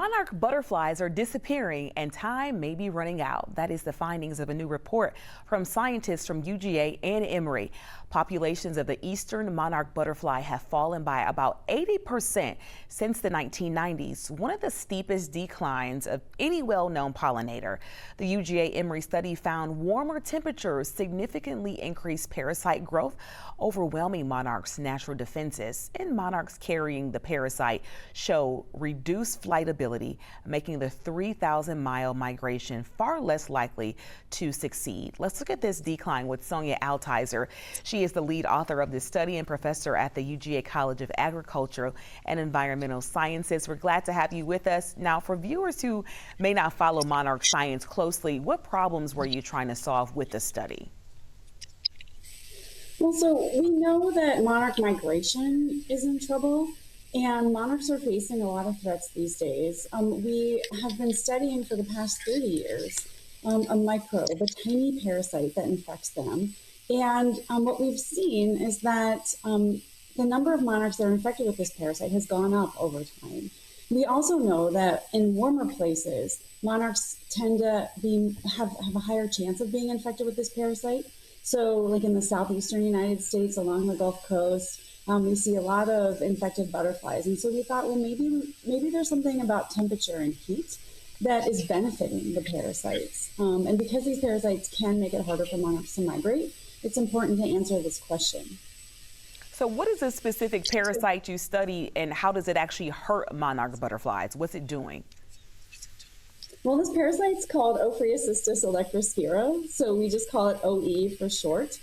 Monarch butterflies are disappearing and time may be running out. That is the findings of a new report from scientists from UGA and Emory. Populations of the eastern monarch butterfly have fallen by about 80% since the 1990s, one of the steepest declines of any well-known pollinator. The UGA-Emory study found warmer temperatures significantly increase parasite growth, overwhelming monarchs' natural defenses, and monarchs carrying the parasite show reduced flight ability, making the 3,000-mile migration far less likely to succeed. Let's look at this decline with Sonia Altizer. She is the lead author of this study and professor at the UGA College of Agricultural and Environmental Sciences. We're glad to have you with us. Now, for viewers who may not follow monarch science closely, what problems were you trying to solve with the study? Well, so we know that monarch migration is in trouble, and monarchs are facing a lot of threats these days. We have been studying for the past 30 years a microbe, a tiny parasite that infects them. And what we've seen is that the number of monarchs that are infected with this parasite has gone up over time. We also know that in warmer places, monarchs tend to have a higher chance of being infected with this parasite. So like in the southeastern United States, along the Gulf Coast, we see a lot of infected butterflies. And so we thought, well, maybe there's something about temperature and heat that is benefiting the parasites. And because these parasites can make it harder for monarchs to migrate, it's important to answer this question. So what is a specific parasite you study and how does it actually hurt monarch butterflies? What's it doing? Well, this parasite's called Ophreucystis electrospira, so we just call it OE for short.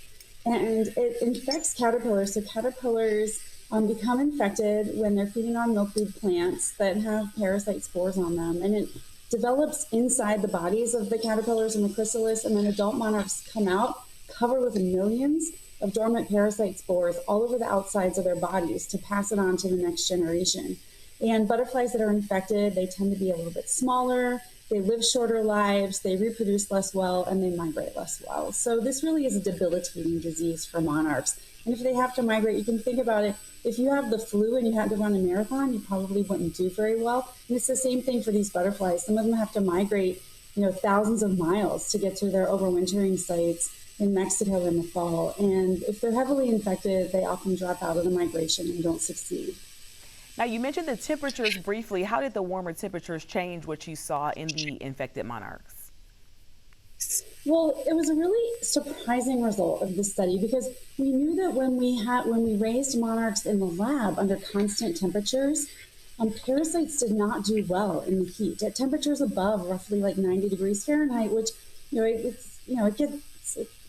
And it infects caterpillars, so caterpillars become infected when they're feeding on milkweed plants that have parasite spores on them. And it develops inside the bodies of the caterpillars and the chrysalis, and then adult monarchs come out covered with millions of dormant parasite spores all over the outsides of their bodies to pass it on to the next generation. And butterflies that are infected, they tend to be a little bit smaller, they live shorter lives, they reproduce less well, and they migrate less well. So this really is a debilitating disease for monarchs. And if they have to migrate, you can think about it. If you have the flu and you had to run a marathon, you probably wouldn't do very well. And it's the same thing for these butterflies. Some of them have to migrate, thousands of miles to get to their overwintering sites in Mexico in the fall. And if they're heavily infected, they often drop out of the migration and don't succeed. Now, you mentioned the temperatures briefly. How did the warmer temperatures change what you saw in the infected monarchs? Well, it was a really surprising result of this study because we knew that when we raised monarchs in the lab under constant temperatures, parasites did not do well in the heat. At temperatures above roughly like 90 degrees Fahrenheit, which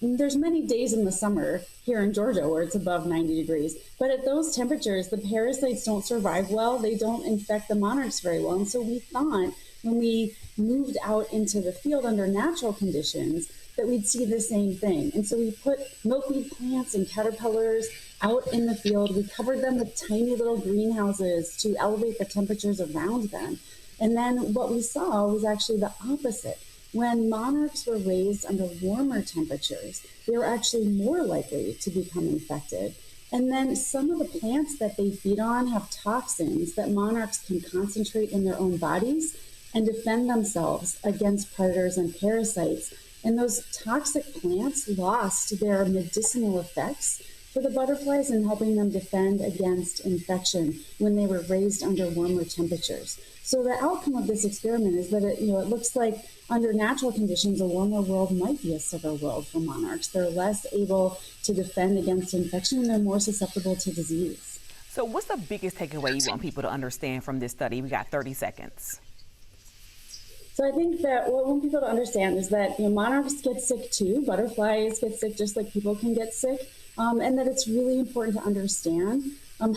there's many days in the summer here in Georgia where it's above 90 degrees. But at those temperatures, the parasites don't survive well. They don't infect the monarchs very well. And so we thought when we moved out into the field under natural conditions that we'd see the same thing. And so we put milkweed plants and caterpillars out in the field. We covered them with tiny little greenhouses to elevate the temperatures around them. And then what we saw was actually the opposite. When monarchs were raised under warmer temperatures, they were actually more likely to become infected. And then some of the plants that they feed on have toxins that monarchs can concentrate in their own bodies and defend themselves against predators and parasites. And those toxic plants lost their medicinal effects for the butterflies in helping them defend against infection when they were raised under warmer temperatures. So the outcome of this experiment is that it looks like under natural conditions, a warmer world might be a sicker world for monarchs. They're less able to defend against infection and they're more susceptible to disease. So what's the biggest takeaway you want people to understand from this study? We got 30 seconds. So I think that what we want people to understand is that monarchs get sick too. Butterflies get sick just like people can get sick. And that it's really important to understand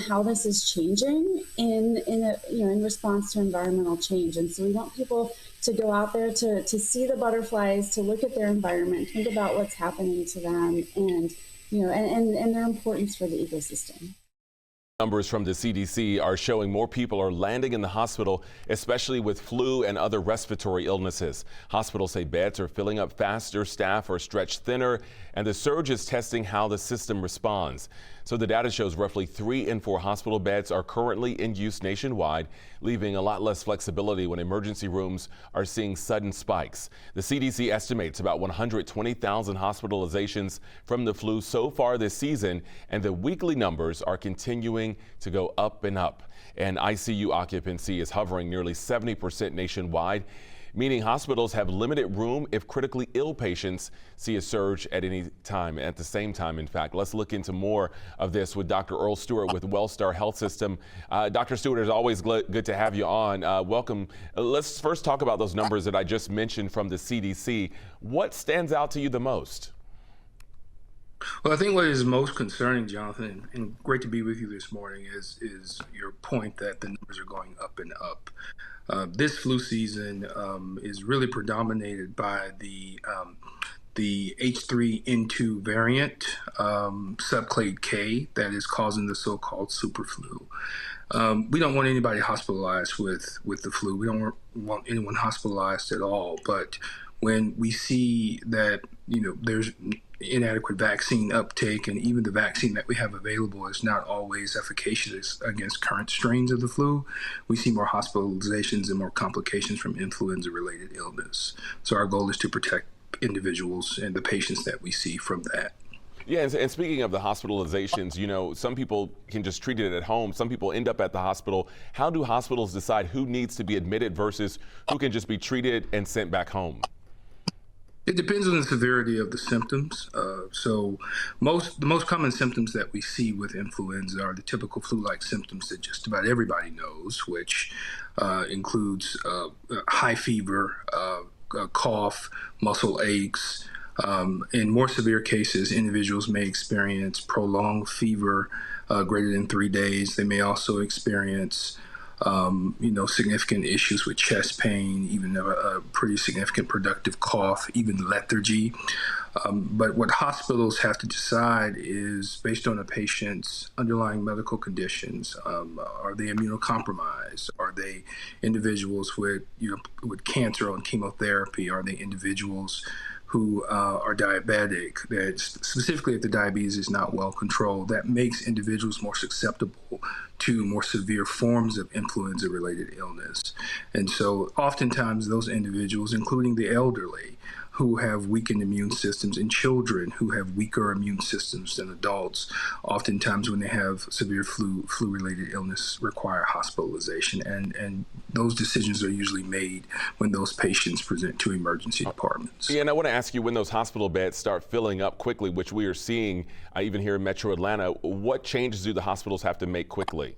how this is changing in response to environmental change. And so we want people to go out there to see the butterflies, to look at their environment, think about what's happening to them, and their importance for the ecosystem. Numbers from the CDC are showing more people are landing in the hospital, especially with flu and other respiratory illnesses. Hospitals say beds are filling up faster, staff are stretched thinner, and the surge is testing how the system responds. So the data shows roughly 3 in 4 hospital beds are currently in use nationwide, leaving a lot less flexibility when emergency rooms are seeing sudden spikes. The CDC estimates about 120,000 hospitalizations from the flu so far this season, and the weekly numbers are continuing to go up and up. And ICU occupancy is hovering nearly 70% nationwide, meaning hospitals have limited room if critically ill patients see a surge at any time. At the same time, in fact, let's look into more of this with Dr. Earl Stewart with Wellstar Health System. Dr. Stewart, it's always good to have you on. Welcome. Let's first talk about those numbers that I just mentioned from the CDC. What stands out to you the most? Well, I think what is most concerning, Jonathan, and great to be with you this morning, is your point that the numbers are going up and up. This flu season is really predominated by the H3N2 variant, subclade K, that is causing the so-called super flu. We don't want anybody hospitalized with the flu. We don't want anyone hospitalized at all. But when we see that, there's inadequate vaccine uptake, and even the vaccine that we have available is not always efficacious against current strains of the flu, we see more hospitalizations and more complications from influenza-related illness. So our goal is to protect individuals and the patients that we see from that. Yeah, and speaking of the hospitalizations, some people can just treat it at home. Some people end up at the hospital. How do hospitals decide who needs to be admitted versus who can just be treated and sent back home? It depends on the severity of the symptoms. So the most common symptoms that we see with influenza are the typical flu-like symptoms that just about everybody knows, which includes high fever, cough, muscle aches. In more severe cases, individuals may experience prolonged fever greater than 3 days. They may also experience significant issues with chest pain, even a pretty significant productive cough, even lethargy. But what hospitals have to decide is based on a patient's underlying medical conditions. Are they immunocompromised? Are they individuals with cancer on chemotherapy? Are they individuals who are diabetic, that specifically if the diabetes is not well controlled, that makes individuals more susceptible to more severe forms of influenza-related illness. And so oftentimes those individuals, including the elderly, who have weakened immune systems, and children who have weaker immune systems than adults, oftentimes when they have severe flu-related illness, require hospitalization. And those decisions are usually made when those patients present to emergency departments. Yeah, and I want to ask you, when those hospital beds start filling up quickly, which we are seeing even here in Metro Atlanta, what changes do the hospitals have to make quickly?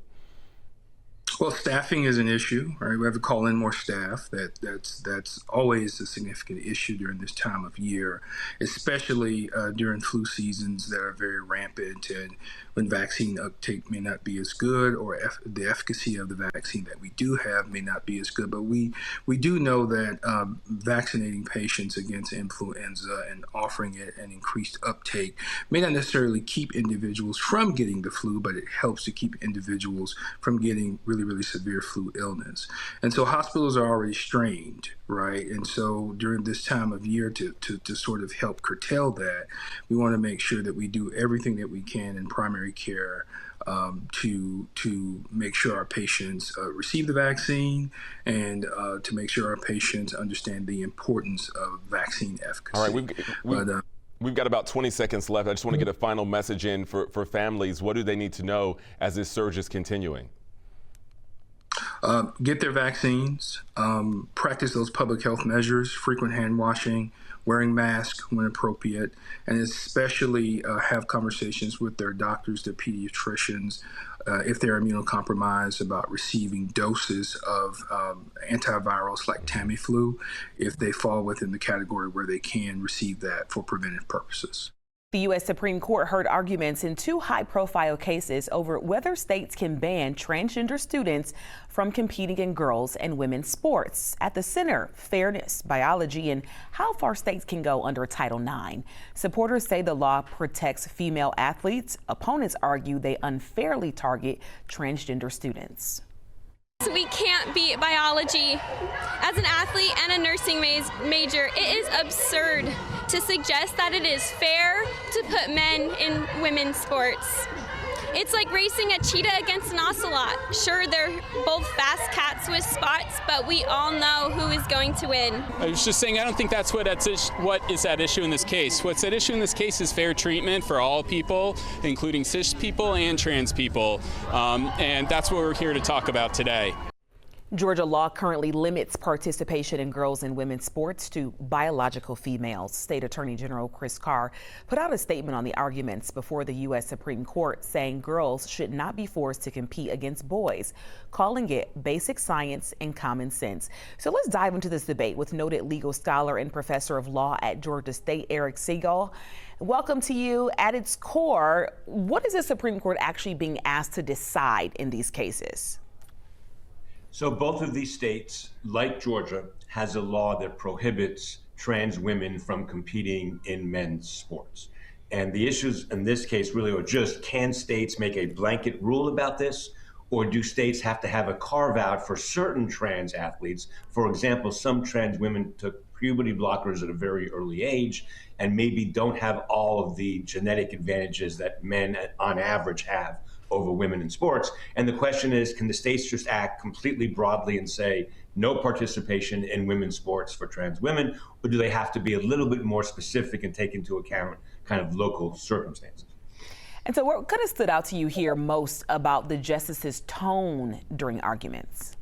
Well, staffing is an issue, right? We have to call in more staff. That's always a significant issue during this time of year, especially during flu seasons that are very rampant, and when vaccine uptake may not be as good, or the efficacy of the vaccine that we do have may not be as good. But we do know that vaccinating patients against influenza and offering it an increased uptake may not necessarily keep individuals from getting the flu, but it helps to keep individuals from getting really severe flu illness. And so hospitals are already strained, right? And so during this time of year, to sort of help curtail that, we want to make sure that we do everything that we can in primary care to make sure our patients receive the vaccine, and to make sure our patients understand the importance of vaccine efficacy. All right, we've got about 20 seconds left. I just want to get a final message in for families. What do they need to know as this surge is continuing? Get their vaccines, practice those public health measures, frequent hand washing, wearing masks when appropriate, and especially have conversations with their doctors, their pediatricians, if they're immunocompromised, about receiving doses of antivirals like Tamiflu, if they fall within the category where they can receive that for preventive purposes. The U.S. Supreme Court heard arguments in 2 high-profile cases over whether states can ban transgender students from competing in girls' and women's sports. At the center, fairness, biology, and how far states can go under Title IX. Supporters say the law protects female athletes. Opponents argue they unfairly target transgender students. We can't beat biology. As an athlete and a nursing major, it is absurd to suggest that it is fair to put men in women's sports. It's like racing a cheetah against an ocelot. Sure, they're both fast cats with spots, but we all know who is going to win. I was just saying, I don't think that's what is at issue in this case. What's at issue in this case is fair treatment for all people, including cis people and trans people, and that's what we're here to talk about today. Georgia law currently limits participation in girls and women's sports to biological females. State Attorney General Chris Carr put out a statement on the arguments before the U.S. Supreme Court, saying girls should not be forced to compete against boys, calling it basic science and common sense. So let's dive into this debate with noted legal scholar and professor of law at Georgia State, Eric Segal. Welcome to you. At its core, what is the Supreme Court actually being asked to decide in these cases? So both of these states, like Georgia, has a law that prohibits trans women from competing in men's sports. And the issues in this case really are just, can states make a blanket rule about this? Or do states have to have a carve out for certain trans athletes? For example, some trans women took puberty blockers at a very early age and maybe don't have all of the genetic advantages that men on average have over women in sports. And the question is, can the states just act completely broadly and say no participation in women's sports for trans women, or do they have to be a little bit more specific and take into account kind of local circumstances? And so what kind of stood out to you here most about the justices' tone during arguments?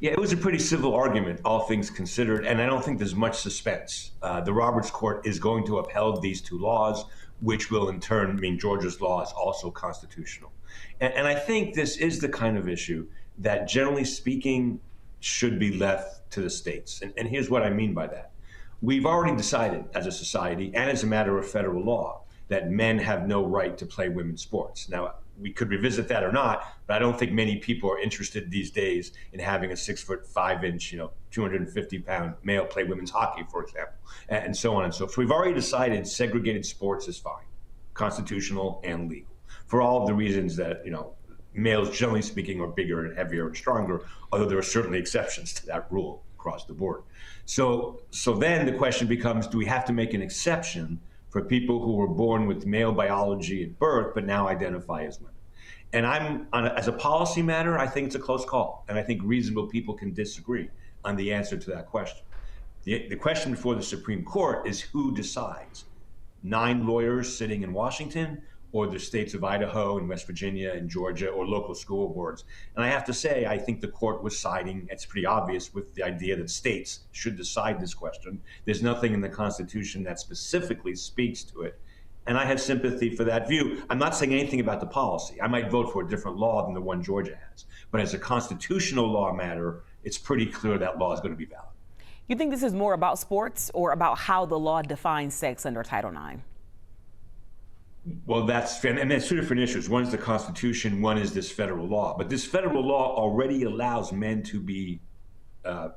Yeah, it was a pretty civil argument, all things considered, and I don't think there's much suspense. The Roberts Court is going to upheld these two laws, which will in turn mean Georgia's law is also constitutional. And I think this is the kind of issue that, generally speaking, should be left to the states. And here's what I mean by that. We've already decided as a society and as a matter of federal law that men have no right to play women's sports. Now, we could revisit that or not, but I don't think many people are interested these days in having a 6'5", 250-pound male play women's hockey, for example, and so on and so forth. We've already decided segregated sports is fine, constitutional and legal, for all of the reasons that, males, generally speaking, are bigger and heavier and stronger, although there are certainly exceptions to that rule across the board. So then the question becomes, do we have to make an exception for people who were born with male biology at birth but now identify as women? And as a policy matter, I think it's a close call, and I think reasonable people can disagree on the answer to that question. The question before the Supreme Court is who decides? 9 lawyers sitting in Washington, or the states of Idaho and West Virginia and Georgia, or local school boards? And I have to say, I think the court was siding, it's pretty obvious, with the idea that states should decide this question. There's nothing in the Constitution that specifically speaks to it. And I have sympathy for that view. I'm not saying anything about the policy. I might vote for a different law than the one Georgia has. But as a constitutional law matter, it's pretty clear that law is going to be valid. You think this is more about sports or about how the law defines sex under Title IX? Well, that's 2 different issues. One is the Constitution, one is this federal law. But this federal law already allows men to be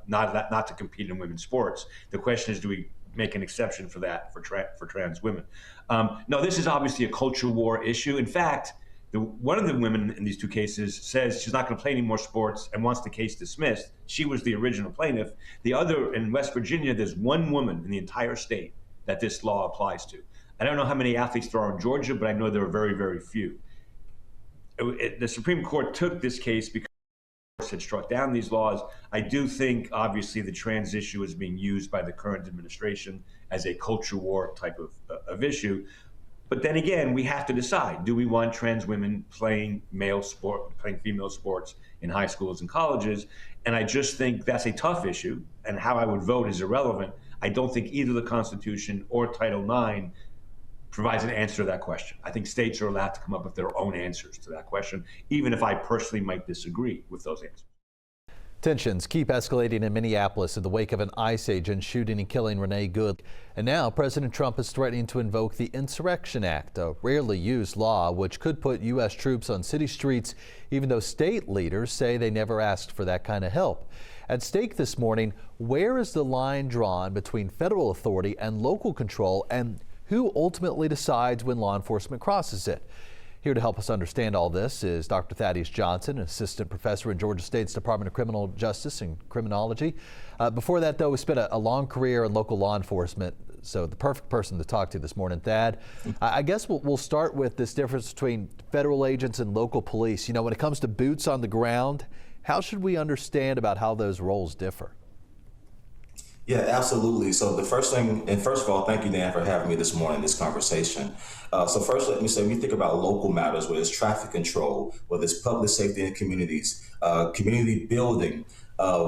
not to compete in women's sports. The question is, do we make an exception for that for trans women? No, this is obviously a culture war issue. In fact, one of the women in these two cases says she's not going to play any more sports and wants the case dismissed. She was the original plaintiff. The other, in West Virginia, there's one woman in the entire state that this law applies to. I don't know how many athletes there are in Georgia, but I know there are very, very few. The Supreme Court took this case because it had struck down these laws. I do think, obviously, the trans issue is being used by the current administration as a culture war type of issue. But then again, we have to decide, do we want trans women playing female sports in high schools and colleges? And I just think that's a tough issue, and how I would vote is irrelevant. I don't think either the Constitution or Title IX provides an answer to that question. I think states are allowed to come up with their own answers to that question, even if I personally might disagree with those answers. Tensions keep escalating in Minneapolis in the wake of an ICE agent shooting and killing Renee Good. And now President Trump is threatening to invoke the Insurrection Act, a rarely used law which could put U.S. troops on city streets, even though state leaders say they never asked for that kind of help. At stake this morning, where is the line drawn between federal authority and local control, and who ultimately decides when law enforcement crosses it? Here to help us understand all this is Dr. Thaddeus Johnson, an assistant professor in Georgia State's Department of Criminal Justice and Criminology. Before that, though, he spent a long career in local law enforcement. So the perfect person to talk to this morning. Thad, I guess we'll start with this difference between federal agents and local police. You know, when it comes to boots on the ground, how should we understand about how those roles differ? Yeah, absolutely. So the first thing, and first of all, thank you, Dan, for having me this morning in this conversation. So first, let me say, when you think about local matters, whether it's traffic control, whether it's public safety in communities, community building,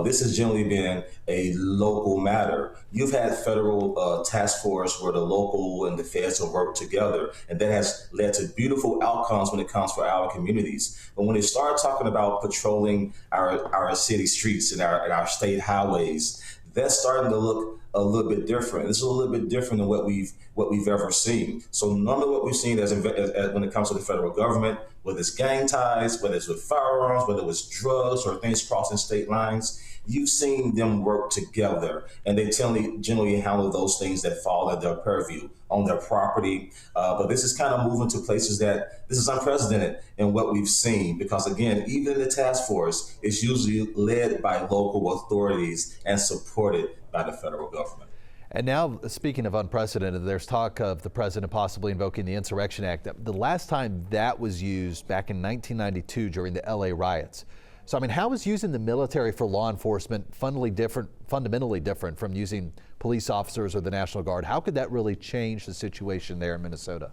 this has generally been a local matter. You've had federal task force where the local and the feds have worked together, and that has led to beautiful outcomes when it comes for our communities. But when they start talking about patrolling our city streets and our state highways, that's starting to look a little bit different. It's a little bit different than what we've ever seen. So normally what we've seen as when it comes to the federal government, whether it's gang ties, whether it's with firearms, whether it was drugs or things crossing state lines, you've seen them work together, and they generally handle those things that fall at their purview on their property. But this is kind of moving to places that this is unprecedented in what we've seen, because again, even in the task force, it's usually led by local authorities and supported by the federal government. And now, speaking of unprecedented, there's talk of the president possibly invoking the Insurrection Act. The last time that was used back in 1992 during the LA riots. So, I mean, how is using the military for law enforcement fundamentally different from using police officers or the National Guard? How could that really change the situation there in Minnesota?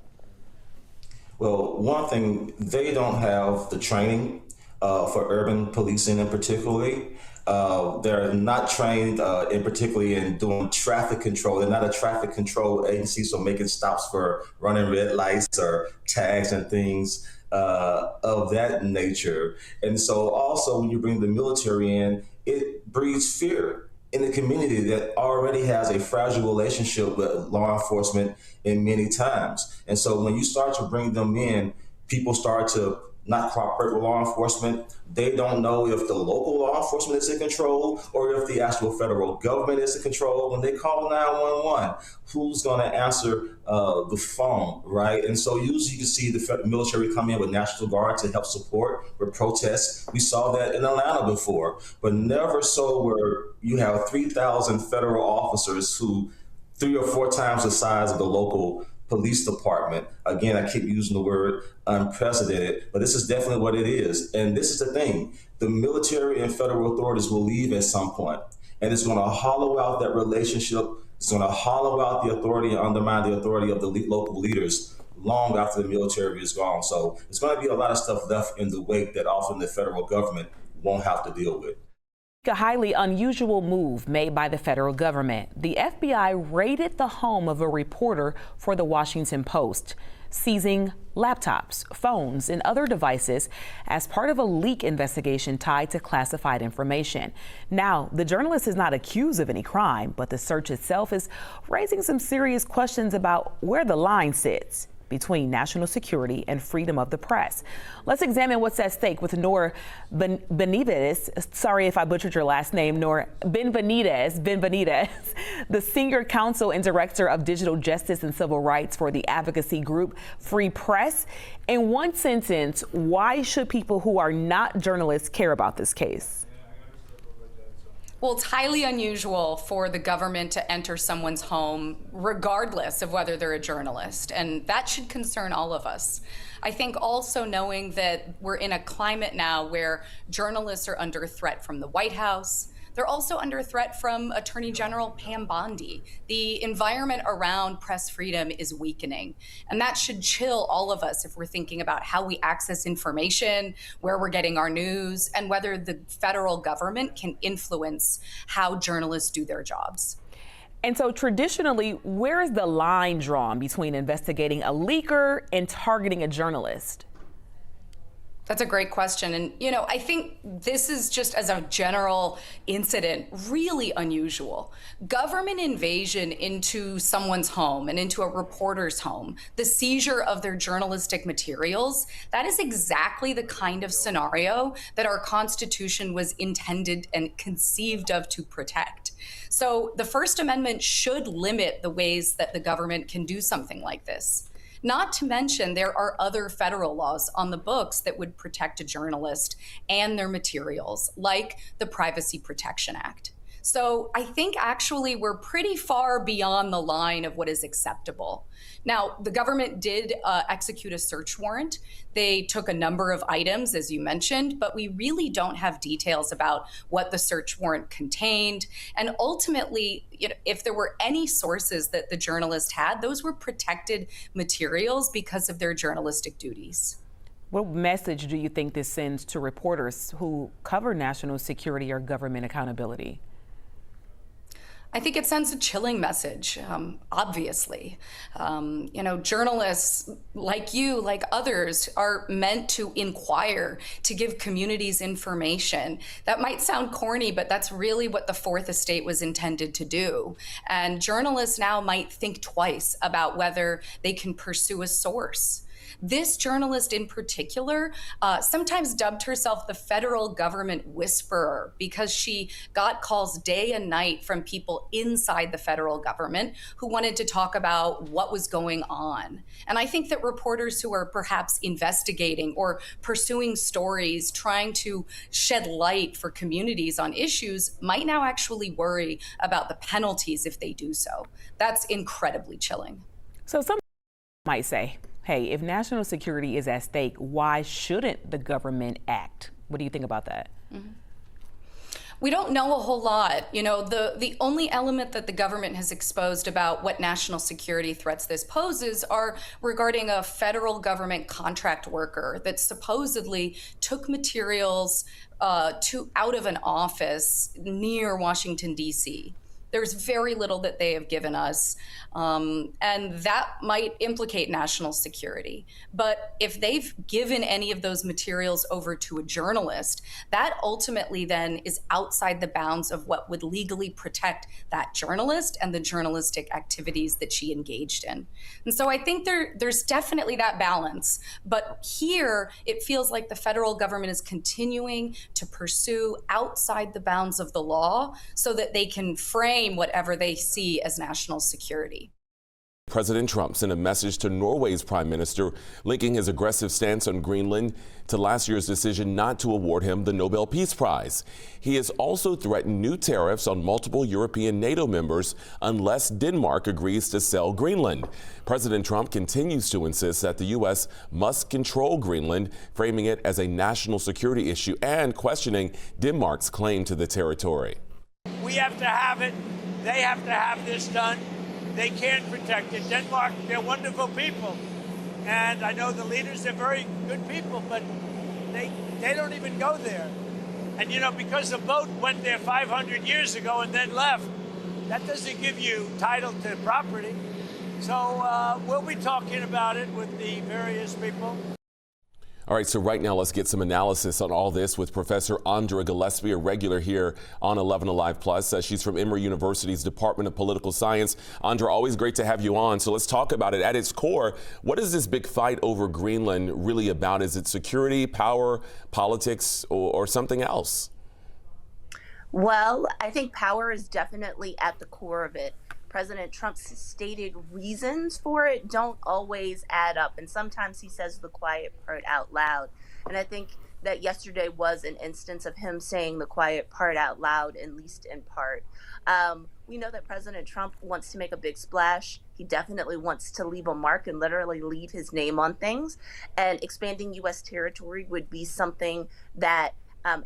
Well, one thing, they don't have the training for urban policing in particularly. They're not trained in particularly in doing traffic control. They're not a traffic control agency, so making stops for running red lights or tags and things of that nature. And so also when you bring the military in, it breeds fear in the community that already has a fragile relationship with law enforcement in many times. And so when you start to bring them in, people start to not cooperate with law enforcement. They don't know if the local law enforcement is in control or if the actual federal government is in control. When they call 911, who's going to answer the phone, right? And so usually you can see the military come in with National Guard to help support with protests. We saw that in Atlanta before, but never so where you have 3,000 federal officers who 3 or 4 times the size of the local police department. Again, I keep using the word unprecedented, but this is definitely what it is. And this is the thing, the military and federal authorities will leave at some point, and it's going to hollow out that relationship. It's going to hollow out the authority and undermine the authority of the local leaders long after the military is gone. So it's going to be a lot of stuff left in the wake that often the federal government won't have to deal with. A highly unusual move made by the federal government. The FBI raided the home of a reporter for the Washington Post, seizing laptops, phones, and other devices as part of a leak investigation tied to classified information. Now, the journalist is not accused of any crime, but the search itself is raising some serious questions about where the line sits between national security and freedom of the press. Let's examine what's at stake with Nor Benitez. Sorry if I butchered your last name, Nor Benitez, the senior counsel and director of digital justice and civil rights for the advocacy group Free Press. In one sentence, why should people who are not journalists care about this case? Well, it's highly unusual for the government to enter someone's home regardless of whether they're a journalist, and that should concern all of us. I think also knowing that we're in a climate now where journalists are under threat from the White House. They're also under threat from Attorney General Pam Bondi. The environment around press freedom is weakening, and that should chill all of us if we're thinking about how we access information, where we're getting our news, and whether the federal government can influence how journalists do their jobs. And so traditionally, where is the line drawn between investigating a leaker and targeting a journalist? That's a great question. And, I think this is just as a general incident, really unusual. Government invasion into someone's home and into a reporter's home, the seizure of their journalistic materials, that is exactly the kind of scenario that our Constitution was intended and conceived of to protect. So the First Amendment should limit the ways that the government can do something like this. Not to mention, there are other federal laws on the books that would protect a journalist and their materials, like the Privacy Protection Act. So I think actually we're pretty far beyond the line of what is acceptable. Now, the government did execute a search warrant. They took a number of items, as you mentioned, but we really don't have details about what the search warrant contained. And ultimately, if there were any sources that the journalist had, those were protected materials because of their journalistic duties. What message do you think this sends to reporters who cover national security or government accountability? I think it sends a chilling message, obviously. Journalists like you, like others, are meant to inquire, to give communities information. That might sound corny, but that's really what the Fourth Estate was intended to do. And journalists now might think twice about whether they can pursue a source. This journalist in particular sometimes dubbed herself the federal government whisperer because she got calls day and night from people inside the federal government who wanted to talk about what was going on. And I think that reporters who are perhaps investigating or pursuing stories, trying to shed light for communities on issues, might now actually worry about the penalties if they do so. That's incredibly chilling. So some might say, hey, if national security is at stake, why shouldn't the government act? What do you think about that? Mm-hmm. We don't know a whole lot. The only element that the government has exposed about what national security threats this poses are regarding a federal government contract worker that supposedly took materials out of an office near Washington, D.C. There's very little that they have given us, and that might implicate national security. But if they've given any of those materials over to a journalist, that ultimately then is outside the bounds of what would legally protect that journalist and the journalistic activities that she engaged in. And so I think there's definitely that balance. But here, it feels like the federal government is continuing to pursue outside the bounds of the law so that they can frame whatever they see as national security. President Trump sent a message to Norway's prime minister, linking his aggressive stance on Greenland to last year's decision not to award him the Nobel Peace Prize. He has also threatened new tariffs on multiple European NATO members unless Denmark agrees to sell Greenland. President Trump continues to insist that the U.S. must control Greenland, framing it as a national security issue and questioning Denmark's claim to the territory. We have to have it. They have to have this done. They can't protect it. Denmark, they're wonderful people. And I know the leaders, they're very good people, but they don't even go there. And, because the boat went there 500 years ago and then left, that doesn't give you title to property. So we'll be talking about it with the various people. All right, so right now let's get some analysis on all this with Professor Andra Gillespie, a regular here on 11 Alive Plus. She's from Emory University's Department of Political Science. Andra, always great to have you on. So let's talk about it. At its core, what is this big fight over Greenland really about? Is it security, power, politics, or something else? Well, I think power is definitely at the core of it. President Trump's stated reasons for it don't always add up. And sometimes he says the quiet part out loud. And I think that yesterday was an instance of him saying the quiet part out loud, at least in part. We know that President Trump wants to make a big splash. He definitely wants to leave a mark and literally leave his name on things. And expanding U.S. territory would be something that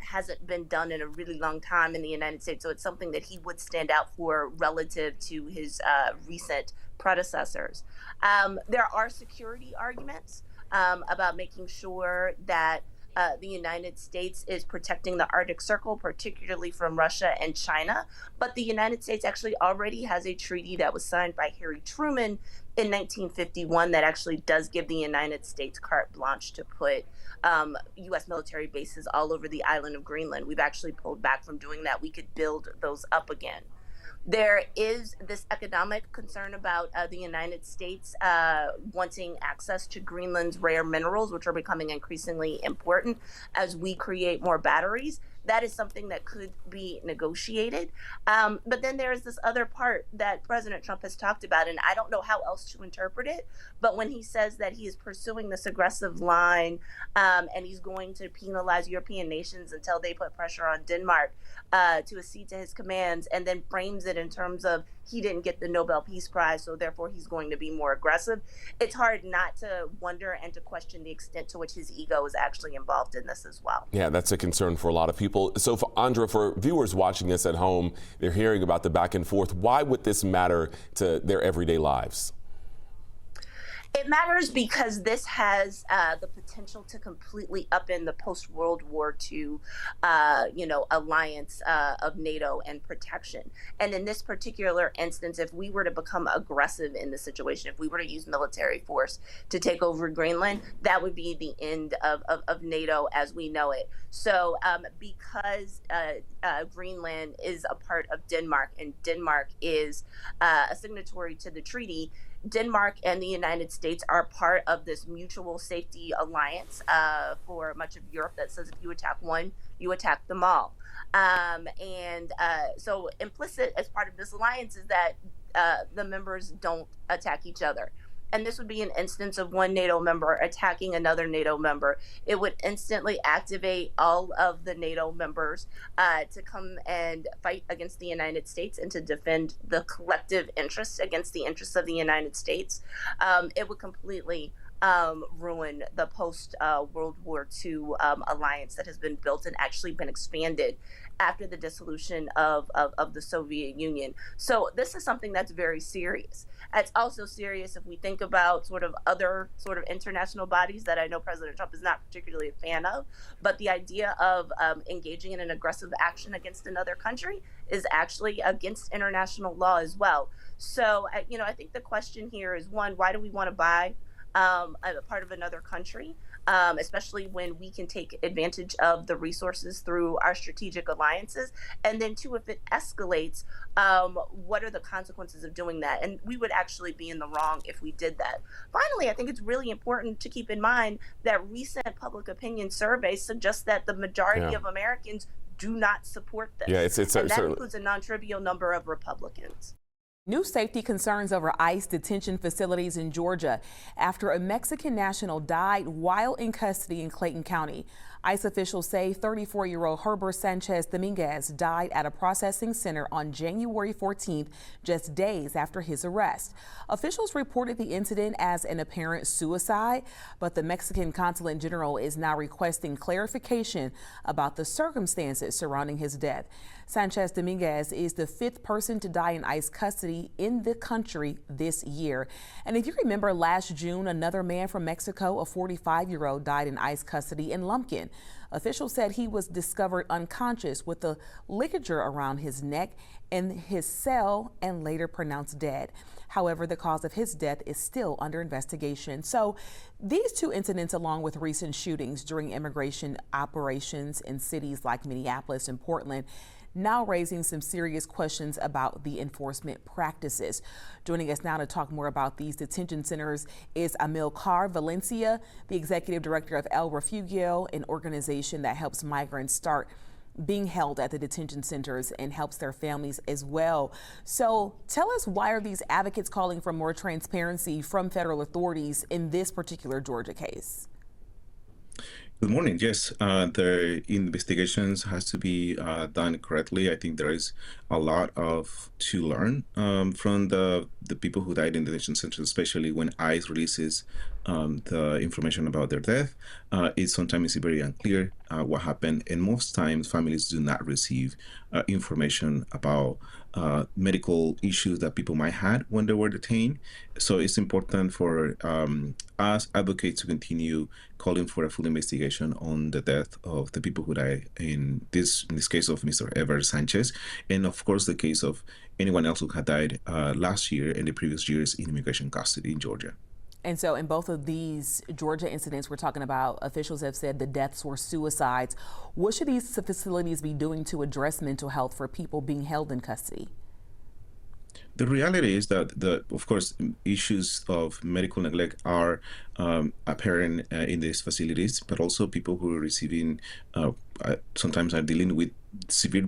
hasn't been done in a really long time in the United States. So it's something that he would stand out for relative to his recent predecessors. There are security arguments about making sure that the United States is protecting the Arctic Circle, particularly from Russia and China. But the United States actually already has a treaty that was signed by Harry Truman in 1951 that actually does give the United States carte blanche to put U.S. military bases all over the island of Greenland. We've actually pulled back from doing that. We could build those up again. There is this economic concern about the United States wanting access to Greenland's rare minerals, which are becoming increasingly important as we create more batteries. that is something that could be negotiated. But then there is this other part that President Trump has talked about, and I don't know how else to interpret it, but when he says that he is pursuing this aggressive line and he's going to penalize European nations until they put pressure on Denmark to accede to his commands, and then frames it in terms of he didn't get the Nobel Peace Prize, so therefore he's going to be more aggressive. It's hard not to wonder and to question the extent to which his ego is actually involved in this as well. Yeah, that's a concern for a lot of people. So, Andra, for viewers watching this at home, they're hearing about the back and forth. Why would this matter to their everyday lives? It matters because this has the potential to completely upend the post-World War II, alliance of NATO and protection. And in this particular instance, if we were to become aggressive in the situation, if we were to use military force to take over Greenland, that would be the end of NATO as we know it. So because Greenland is a part of Denmark, and Denmark is a signatory to the treaty, Denmark and the United States are part of this mutual safety alliance for much of Europe that says if you attack one, you attack them all. So implicit as part of this alliance is that the members don't attack each other. And this would be an instance of one NATO member attacking another NATO member. It would instantly activate all of the NATO members to come and fight against the United States and to defend the collective interests against the interests of the United States. It would completely ruin the post-World War II alliance that has been built and actually been expanded after the dissolution of the Soviet Union. So this is something that's very serious. It's also serious if we think about sort of other sort of international bodies that I know President Trump is not particularly a fan of, but the idea of engaging in an aggressive action against another country is actually against international law as well. So, I think the question here is, one, why do we want to buy a part of another country, especially when we can take advantage of the resources through our strategic alliances? And then two, if it escalates, what are the consequences of doing that? And we would actually be in the wrong if we did that. Finally, I think it's really important to keep in mind that recent public opinion surveys suggest that the majority of Americans do not support this. Yeah, and that includes a non-trivial number of Republicans. New safety concerns over ICE detention facilities in Georgia after a Mexican national died while in custody in Clayton County. ICE officials say 34-year-old Herbert Sanchez Dominguez died at a processing center on January 14th, just days after his arrest. Officials reported the incident as an apparent suicide, but the Mexican consulate general is now requesting clarification about the circumstances surrounding his death. Sanchez Dominguez is the fifth person to die in ICE custody in the country this year. And if you remember, last June, another man from Mexico, a 45-year-old, died in ICE custody in Lumpkin. Officials said he was discovered unconscious with a ligature around his neck in his cell and later pronounced dead. However, the cause of his death is still under investigation. So these two incidents, along with recent shootings during immigration operations in cities like Minneapolis and Portland, now raising some serious questions about the enforcement practices. Joining us now to talk more about these detention centers is Amilcar Valencia, the executive director of El Refugio, an organization that helps migrants start being held at the detention centers and helps their families as well. So tell us, why are these advocates calling for more transparency from federal authorities in this particular Georgia case? Good morning. Yes, the investigations has to be done correctly. I think there is a lot to learn from the people who died in the detention centers, especially when ICE releases the information about their death. It sometimes is very unclear what happened, and most times families do not receive information about medical issues that people might have when they were detained. So it's important for us advocates to continue calling for a full investigation on the death of the people who died in this case of Mr. Herbert Sanchez, and of course the case of anyone else who had died last year and the previous years in immigration custody in Georgia. And so in both of these Georgia incidents we're talking about, officials have said the deaths were suicides. What should these facilities be doing to address mental health for people being held in custody? The reality is that, of course, issues of medical neglect are apparent in these facilities, but also people who are receiving, sometimes are dealing with severe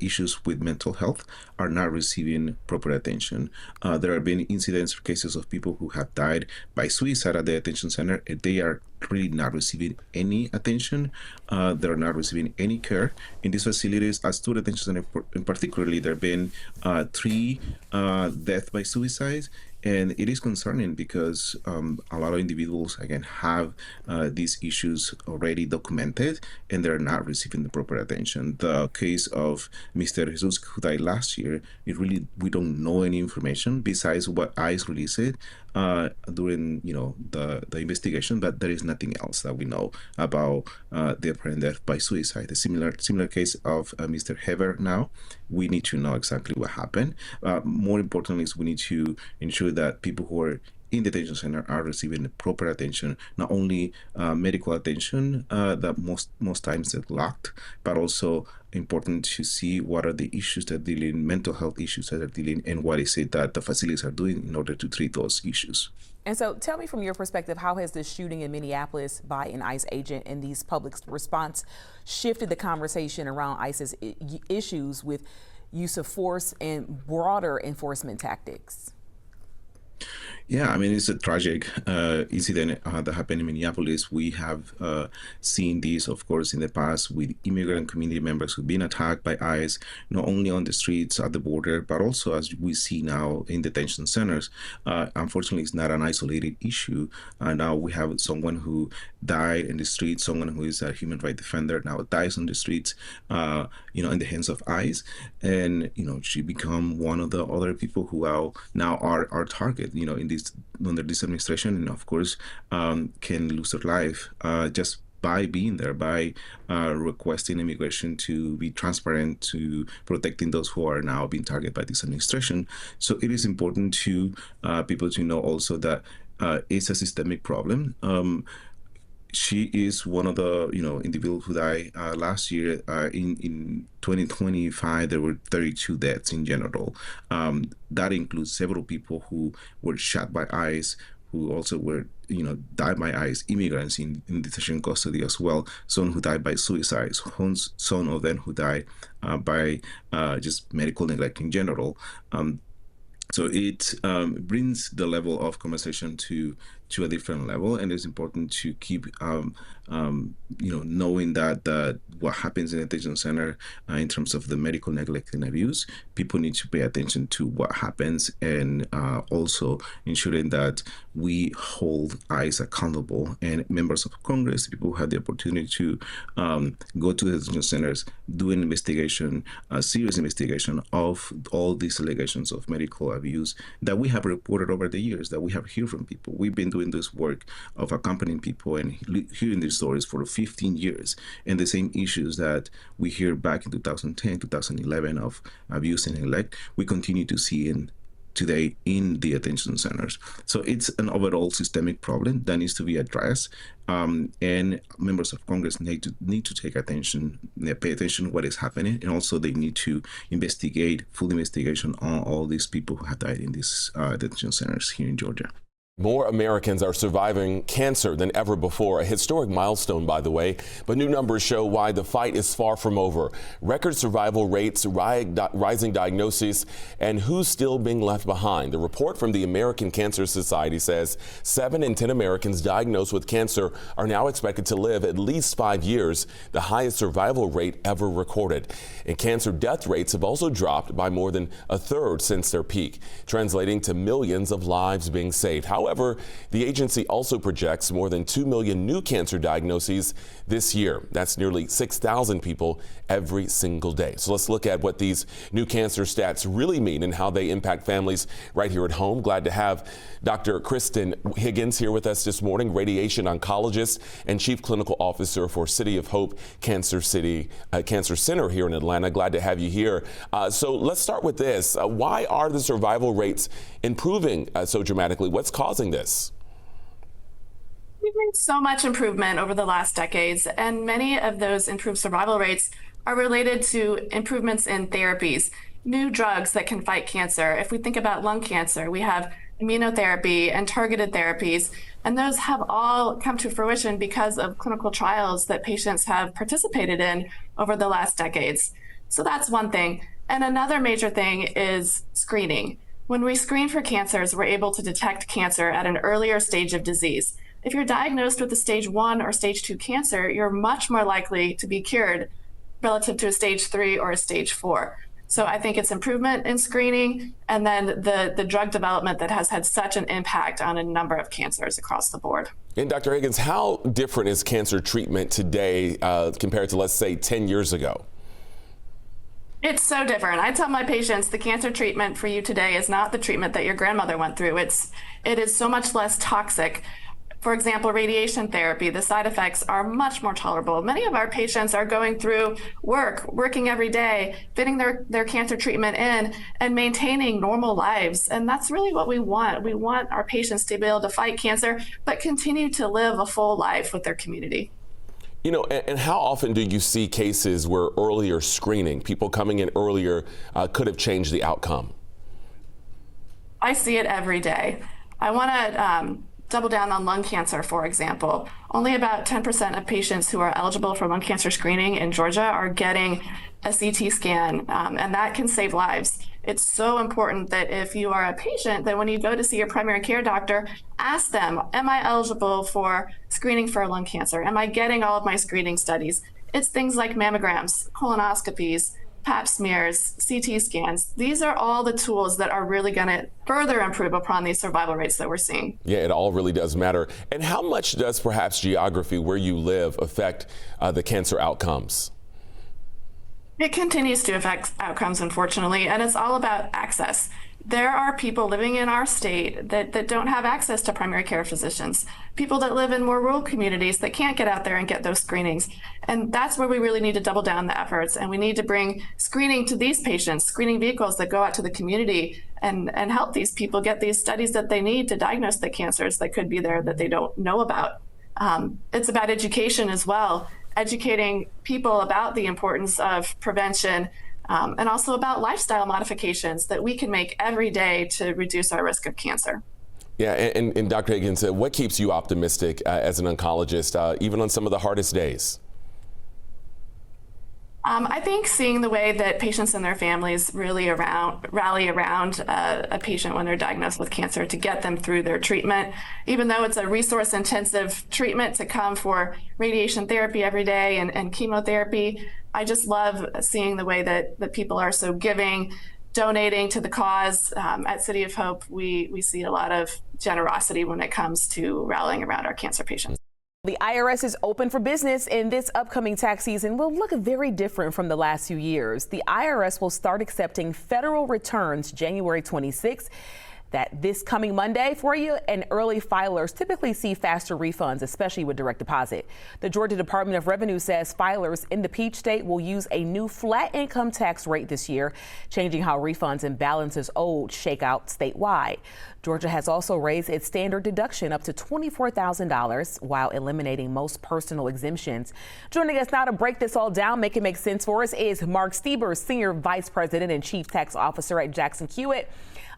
issues with mental health are not receiving proper attention. There have been incidents or cases of people who have died by suicide at the detention center. They are really not receiving any attention. They're not receiving any care in these facilities. As to the detention center in particularly, there have been 3 deaths by suicide. And it is concerning because a lot of individuals, again, have these issues already documented and they're not receiving the proper attention. The case of Mr. Jesus, who died last year, we don't know any information besides what ICE released during the investigation, but there is nothing else that we know about the apparent death by suicide. A similar case of Mr. Heber now. We need to know exactly what happened. More importantly, is we need to ensure that people who are in the detention center are receiving the proper attention, not only medical attention that most times is lacked, but also important to see what are the issues that are dealing, mental health issues that are dealing, and what is it that the facilities are doing in order to treat those issues. And so tell me from your perspective, how has this shooting in Minneapolis by an ICE agent and these public response shifted the conversation around ICE's issues with use of force and broader enforcement tactics? Yeah, I mean, it's a tragic incident that happened in Minneapolis. We have seen this, of course, in the past with immigrant community members who've been attacked by ICE, not only on the streets at the border, but also as we see now in detention centers. Unfortunately, it's not an isolated issue. Now we have someone who died in the streets, someone who is a human rights defender now dies on the streets, in the hands of ICE. And, she become one of the other people who are now our target, under this administration, and of course can lose their life just by being there, by requesting immigration to be transparent, to protecting those who are now being targeted by this administration. So it is important to people to know also that it's a systemic problem. She is one of the individuals who died last year. In 2025, there were 32 deaths in general. That includes several people who were shot by ICE, who also were died by ICE, immigrants in detention custody as well. Some who died by suicide. Some of them who died by just medical neglect in general. So it brings the level of conversation to a different level, and it's important to keep knowing that what happens in the detention center in terms of the medical neglect and abuse, people need to pay attention to what happens, and also ensuring that we hold ICE accountable, and members of Congress, people who have the opportunity to go to the detention centers, do an investigation, a serious investigation of all these allegations of medical abuse that we have reported over the years, that we have heard from people. We've been doing this work of accompanying people and hearing these stories for 15 years, and the same issues that we hear back in 2010, 2011 of abuse and neglect, we continue to see today in the detention centers. So it's an overall systemic problem that needs to be addressed, and members of Congress need to take attention, pay attention to what is happening, and also they need to investigate, full investigation on all these people who have died in these detention centers here in Georgia. More Americans are surviving cancer than ever before, a historic milestone, by the way, but new numbers show why the fight is far from over. Record survival rates, rising diagnoses, and who's still being left behind. The report from the American Cancer Society says 7 in 10 Americans diagnosed with cancer are now expected to live at least 5 years, the highest survival rate ever recorded. And cancer death rates have also dropped by more than a third since their peak, translating to millions of lives being saved. However, the agency also projects more than 2 million new cancer diagnoses this year. That's nearly 6,000 people every single day. So let's look at what these new cancer stats really mean and how they impact families right here at home. Glad to have Dr. Kristen Higgins here with us this morning, radiation oncologist and chief clinical officer for City of Hope Cancer Center here in Atlanta. Glad to have you here. So let's start with this. Why are the survival rates improving so dramatically? What's causing this? We've made so much improvement over the last decades, and many of those improved survival rates are related to improvements in therapies. new drugs that can fight cancer. If we think about lung cancer, we have immunotherapy and targeted therapies, and those have all come to fruition because of clinical trials that patients have participated in over the last decades. So that's one thing. And another major thing is screening. When we screen for cancers, we're able to detect cancer at an earlier stage of disease. If you're diagnosed with a stage 1 or stage 2 cancer, you're much more likely to be cured relative to a stage 3 or a stage 4. So I think it's improvement in screening, and then the drug development that has had such an impact on a number of cancers across the board. And Dr. Higgins, how different is cancer treatment today compared to, let's say, 10 years ago? It's so different. I tell my patients the cancer treatment for you today is not the treatment that your grandmother went through. It is so much less toxic. For example, radiation therapy, the side effects are much more tolerable. Many of our patients are going through working every day, fitting their cancer treatment in and maintaining normal lives. And that's really what we want. We want our patients to be able to fight cancer, but continue to live a full life with their community. You know, and how often do you see cases where earlier screening, people coming in earlier, could have changed the outcome? I see it every day. I want to double down on lung cancer, for example. Only about 10% of patients who are eligible for lung cancer screening in Georgia are getting a CT scan, and that can save lives. It's so important that if you are a patient, that when you go to see your primary care doctor, ask them, am I eligible for screening for lung cancer? Am I getting all of my screening studies? It's things like mammograms, colonoscopies, pap smears, CT scans. These are all the tools that are really going to further improve upon these survival rates that we're seeing. Yeah, it all really does matter. And how much does perhaps geography, where you live, affect the cancer outcomes? It continues to affect outcomes, unfortunately, and it's all about access. There are people living in our state that don't have access to primary care physicians, people that live in more rural communities that can't get out there and get those screenings. And that's where we really need to double down the efforts. And we need to bring screening to these patients, screening vehicles that go out to the community and help these people get these studies that they need to diagnose the cancers that could be there that they don't know about. It's about education as well, educating people about the importance of prevention, and also about lifestyle modifications that we can make every day to reduce our risk of cancer. Yeah, and Dr. Higgins, what keeps you optimistic as an oncologist, even on some of the hardest days? I think seeing the way that patients and their families really rally around a patient when they're diagnosed with cancer to get them through their treatment, even though it's a resource-intensive treatment to come for radiation therapy every day and chemotherapy, I just love seeing the way that people are so giving, donating to the cause. At City of Hope, we see a lot of generosity when it comes to rallying around our cancer patients. The IRS is open for business, and this upcoming tax season will look very different from the last few years. The IRS will start accepting federal returns January 26th. That this coming Monday for you, and early filers typically see faster refunds, especially with direct deposit. The Georgia Department of Revenue says filers in the Peach State will use a new flat income tax rate this year, changing how refunds and balances owed shake out statewide. Georgia has also raised its standard deduction up to $24,000 while eliminating most personal exemptions. Joining us now to break this all down, make it make sense for us, is Mark Stieber, Senior Vice President and Chief Tax Officer at Jackson Hewitt.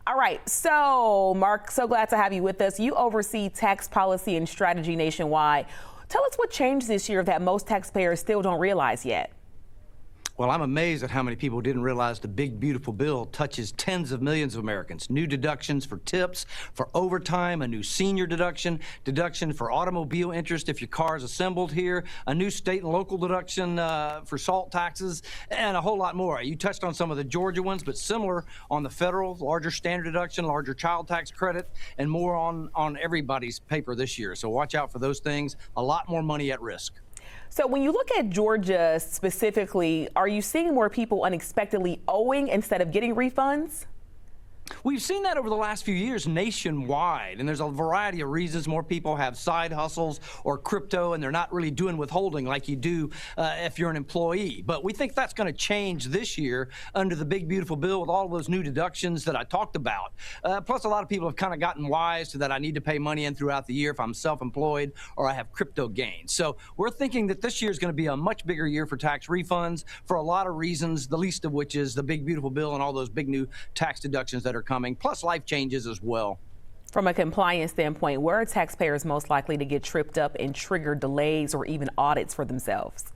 All right, so Mark, so glad to have you with us. You oversee tax policy and strategy nationwide. Tell us what changed this year that most taxpayers still don't realize yet. Well, I'm amazed at how many people didn't realize the big, beautiful bill touches tens of millions of Americans. New deductions for tips, for overtime, a new senior deduction for automobile interest if your car is assembled here, a new state and local deduction for salt taxes, and a whole lot more. You touched on some of the Georgia ones, but similar on the federal, larger standard deduction, larger child tax credit, and more on everybody's paper this year. So watch out for those things. A lot more money at risk. So when you look at Georgia specifically, are you seeing more people unexpectedly owing instead of getting refunds? We've seen that over the last few years nationwide, and there's a variety of reasons. More people have side hustles or crypto, and they're not really doing withholding like you do if you're an employee. But we think that's going to change this year under the big, beautiful bill with all those new deductions that I talked about. Plus, a lot of people have kind of gotten wise to that I need to pay money in throughout the year if I'm self-employed or I have crypto gains. So we're thinking that this year is going to be a much bigger year for tax refunds for a lot of reasons, the least of which is the big, beautiful bill and all those big new tax deductions that are coming, plus life changes as well. From a compliance standpoint, where are taxpayers most likely to get tripped up and trigger delays or even audits for themselves?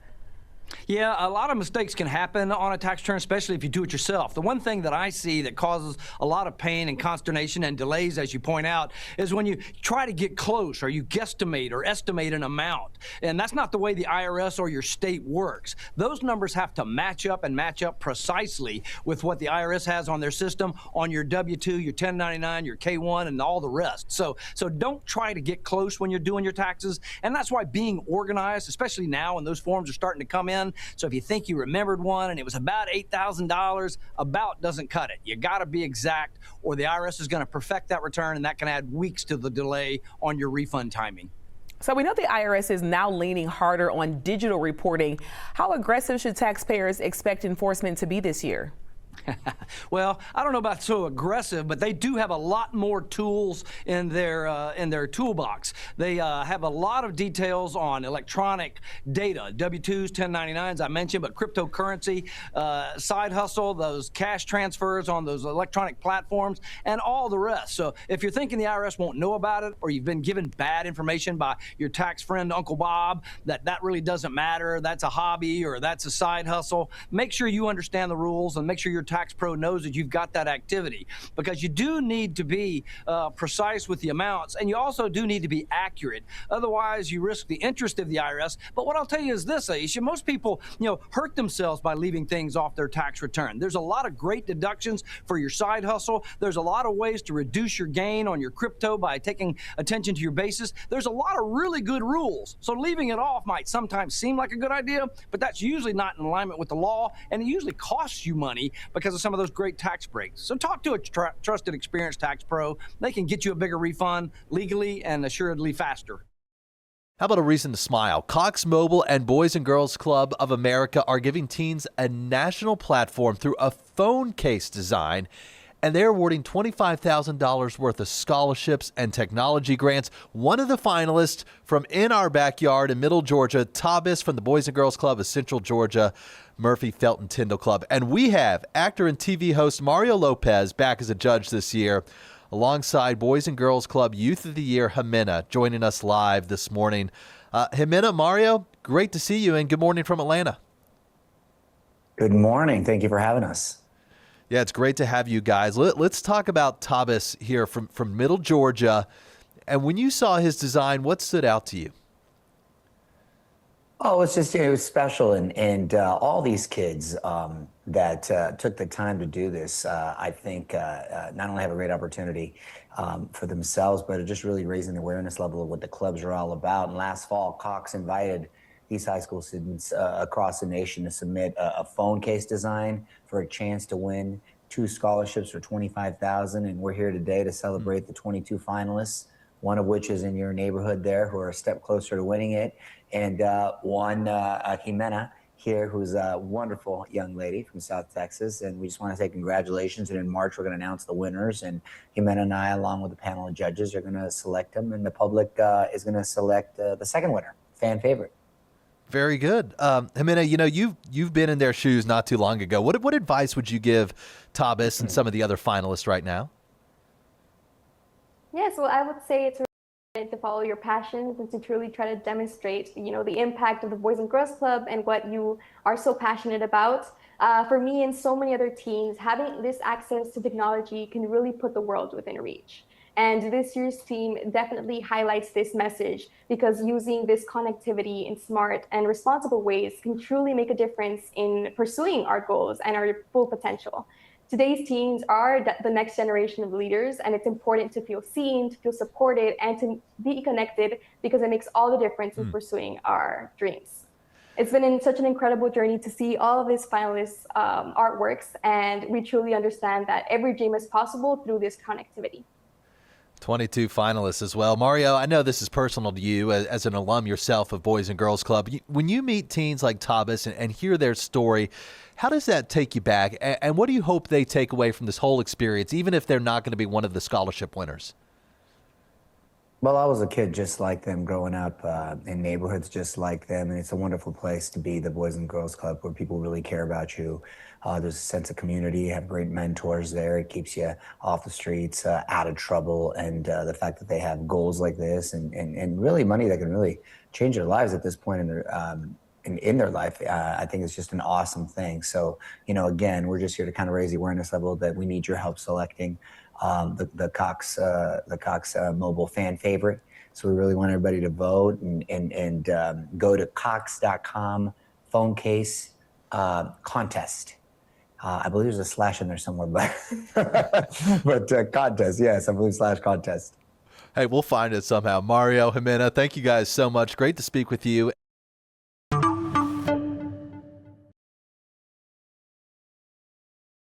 Yeah, a lot of mistakes can happen on a tax return, especially if you do it yourself. The one thing that I see that causes a lot of pain and consternation and delays, as you point out, is when you try to get close or you guesstimate or estimate an amount. And that's not the way the IRS or your state works. Those numbers have to match up and match up precisely with what the IRS has on their system, on your W-2, your 1099, your K-1, and all the rest. So don't try to get close when you're doing your taxes. And that's why being organized, especially now when those forms are starting to come in. So if you think you remembered one and it was about $8,000, about doesn't cut it. You got to be exact, or the IRS is going to perfect that return, and that can add weeks to the delay on your refund timing. So we know the IRS is now leaning harder on digital reporting. How aggressive should taxpayers expect enforcement to be this year? Well, I don't know about so aggressive, but they do have a lot more tools in their toolbox. They have a lot of details on electronic data, W-2s, 1099s I mentioned, but cryptocurrency, side hustle, those cash transfers on those electronic platforms, and all the rest. So if you're thinking the IRS won't know about it, or you've been given bad information by your tax friend Uncle Bob, that really doesn't matter, that's a hobby or that's a side hustle, make sure you understand the rules and make sure your tax pro knows that you've got that activity, because you do need to be precise with the amounts, and you also do need to be accurate. Otherwise, you risk the interest of the IRS. But what I'll tell you is this, Aisha, most people, hurt themselves by leaving things off their tax return. There's a lot of great deductions for your side hustle. There's a lot of ways to reduce your gain on your crypto by taking attention to your basis. There's a lot of really good rules. So leaving it off might sometimes seem like a good idea, but that's usually not in alignment with the law, and it usually costs you money because of some of those great tax breaks. So talk to a trusted, experienced tax pro. They can get you a bigger refund legally and assuredly faster. How about a reason to smile? Cox Mobile and Boys and Girls Club of America are giving teens a national platform through a phone case design, and they're awarding $25,000 worth of scholarships and technology grants. One of the finalists from in our backyard in Middle Georgia, Tabis from the Boys and Girls Club of Central Georgia, Murphy Felton Tyndall Club. And we have actor and TV host Mario Lopez back as a judge this year, alongside Boys and Girls Club Youth of the Year Jimena, joining us live this morning. Jimena, Mario, great to see you, and good morning from Atlanta. Good morning. Thank you for having us. Yeah, it's great to have you guys. Let's talk about Tabis here from Middle Georgia. And when you saw his design, what stood out to you? Oh, it was special. And all these kids that took the time to do this, I think not only have a great opportunity for themselves, but just really raising the awareness level of what the clubs are all about. And last fall, Cox invited these high school students across the nation to submit a phone case design for a chance to win 2 scholarships for $25,000. And we're here today to celebrate the 22 finalists, one of which is in your neighborhood there, who are a step closer to winning it. And one, Jimena here, who's a wonderful young lady from South Texas. And we just want to say congratulations. And in March, we're going to announce the winners. And Jimena and I, along with the panel of judges, are going to select them. And the public is going to select the second winner, fan favorite. Very good. Jimena, you've been in their shoes not too long ago. What advice would you give Tabis and some of the other finalists right now? Yes, well, I would say it's to follow your passions and to truly try to demonstrate, the impact of the Boys and Girls Club and what you are so passionate about. For me and so many other teens, having this access to technology can really put the world within reach. And this year's team definitely highlights this message, because using this connectivity in smart and responsible ways can truly make a difference in pursuing our goals and our full potential. Today's teens are the next generation of leaders, and it's important to feel seen, to feel supported, and to be connected, because it makes all the difference in pursuing our dreams. It's been such an incredible journey to see all of these finalists' artworks, and we truly understand that every dream is possible through this connectivity. 22 finalists as well. Mario, I know this is personal to you as an alum yourself of Boys and Girls Club. When you meet teens like Tabas and hear their story, how does that take you back? And what do you hope they take away from this whole experience, even if they're not going to be one of the scholarship winners? Well, I was a kid just like them growing up in neighborhoods just like them. And it's a wonderful place to be, the Boys and Girls Club, where people really care about you. There's a sense of community. You have great mentors there. It keeps you off the streets, out of trouble. And the fact that they have goals like this and really money that can really change their lives at this point in their life, I think it's just an awesome thing. So, again, we're just here to kind of raise the awareness level that we need your help selecting the Cox mobile fan favorite. So we really want everybody to vote and go to cox.com phone case contest. I believe there's a slash in there somewhere, but contest, yes, I believe /contest. Hey, we'll find it somehow. Mario, Jimena, thank you guys so much. Great to speak with you.